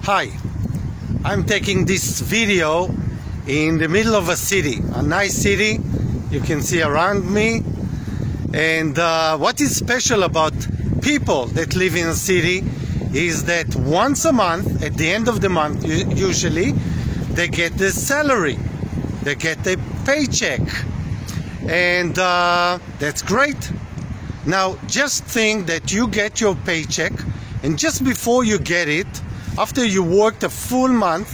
Hi, I'm taking this video in the middle of a city, a nice city you can see around me. And what is special about people that live in a city is that once a month, at the end of the month usually, they get their salary, they get a paycheck, and that's great. Now just think that you get your paycheck, and just before you get it, after you worked a full month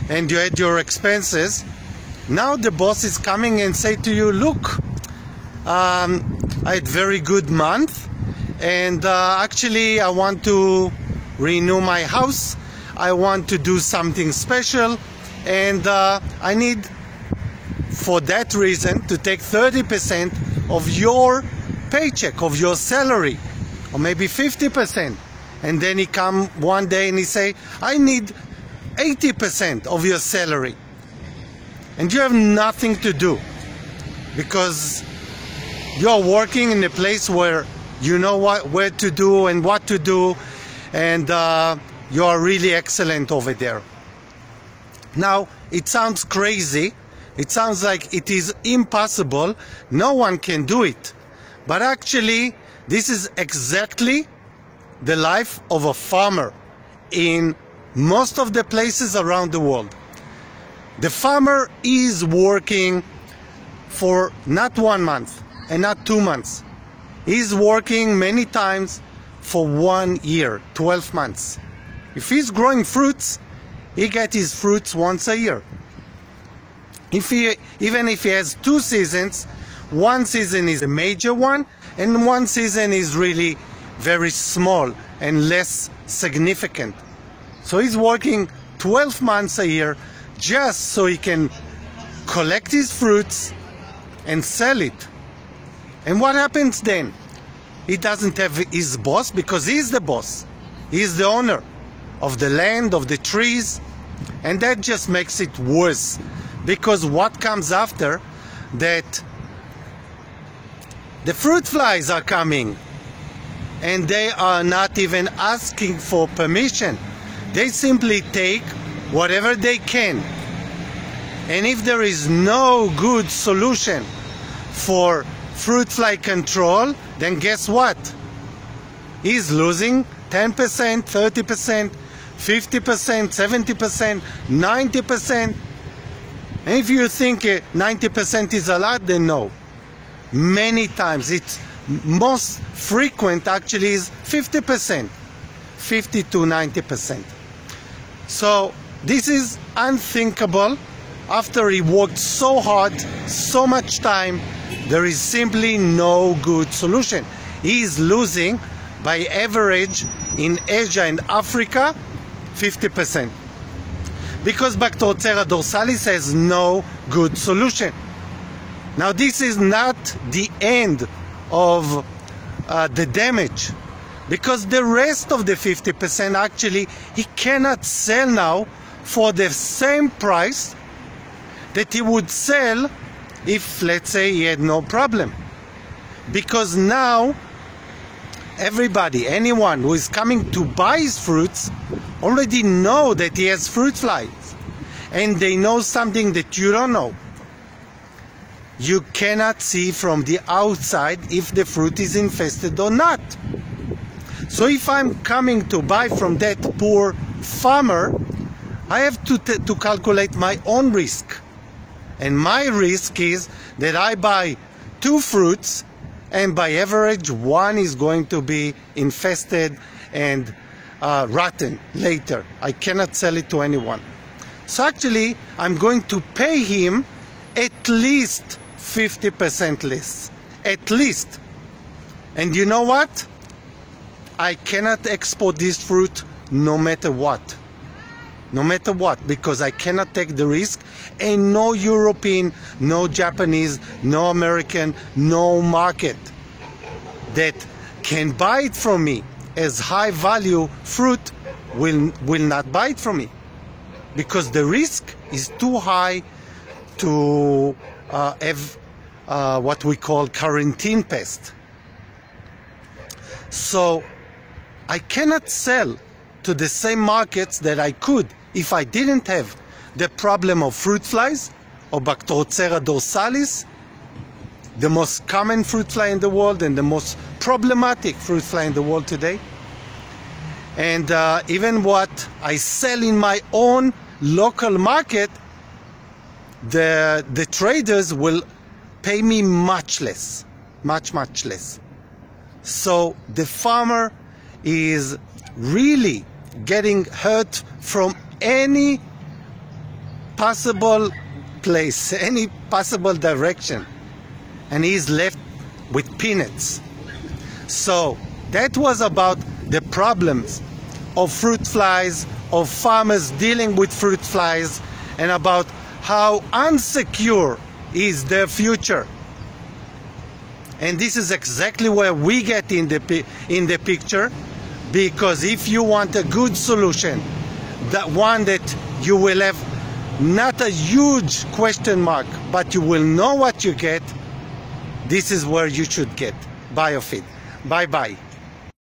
and you had your expenses, now the boss is coming and say to you, look, I had very good month, and actually I want to renew my house, I want to do something special, and I need for that reason to take 30% of your paycheck, of your salary, or maybe 50%. And then he come one day and he say, I need 80% of your salary. And you have nothing to do, because you're working in a place where you know where to do and what to do, and you are really excellent over there. Now, it sounds crazy. It sounds like it is impossible. No one can do it. But actually, this is exactly the life of a farmer in most of the places around the world. The farmer is working for not 1 month and not 2 months. He's working many times for 1 year, 12 months. If he's growing fruits, he gets his fruits once a year. Even if he has 2 seasons, one season is a major one and one season is really very small and less significant. So he's working 12 months a year just so he can collect his fruits and sell it. And what happens then? He doesn't have his boss, because he's the boss. He's the owner of the land, of the trees, and that just makes it worse, because what comes after that, the fruit flies are coming, and they are not even asking for permission. They simply take whatever they can. And if there is no good solution for fruit fly control, then guess what? He's losing 10%, 30%, 50%, 70%, 90%. And if you think 90% is a lot, then no. Many times, it's most frequent actually is 50%, 50 to 90%. So this is unthinkable. After he worked so hard, so much time, there is simply no good solution. He is losing, by average, in Asia and Africa, 50%. Because Bactroptera dorsalis has no good solution. Now this is not the end of the damage, because the rest of the 50% actually he cannot sell now for the same price that he would sell if, let's say, he had no problem. Because now everybody, anyone who is coming to buy his fruits, already know that he has fruit flies, and they know something that you don't know. You cannot see from the outside if the fruit is infested or not. So if I'm coming to buy from that poor farmer, I have to calculate my own risk. And my risk is that I buy 2 fruits, and by average one is going to be infested and rotten later. I cannot sell it to anyone. So actually I'm going to pay him at least 50% less. At least. And you know what? I cannot export this fruit no matter what. No matter what, because I cannot take the risk, and no European, no Japanese, no American, no market that can buy it from me as high value fruit will not buy it from me, because the risk is too high to have what we call quarantine pest. So I cannot sell to the same markets that I could if I didn't have the problem of fruit flies, or Bactrocera dorsalis, the most common fruit fly in the world and the most problematic fruit fly in the world today. And even what I sell in my own local market, the traders will pay me much less, much less. So the farmer is really getting hurt from any possible place, any possible direction, and he's left with peanuts. So that was about the problems of fruit flies, of farmers dealing with fruit flies, and about how unsecure is their future. And this is exactly where we get in the picture, because if you want a good solution, that one that you will have not a huge question mark, but you will know what you get, this is where you should get Biofeed. Bye-bye.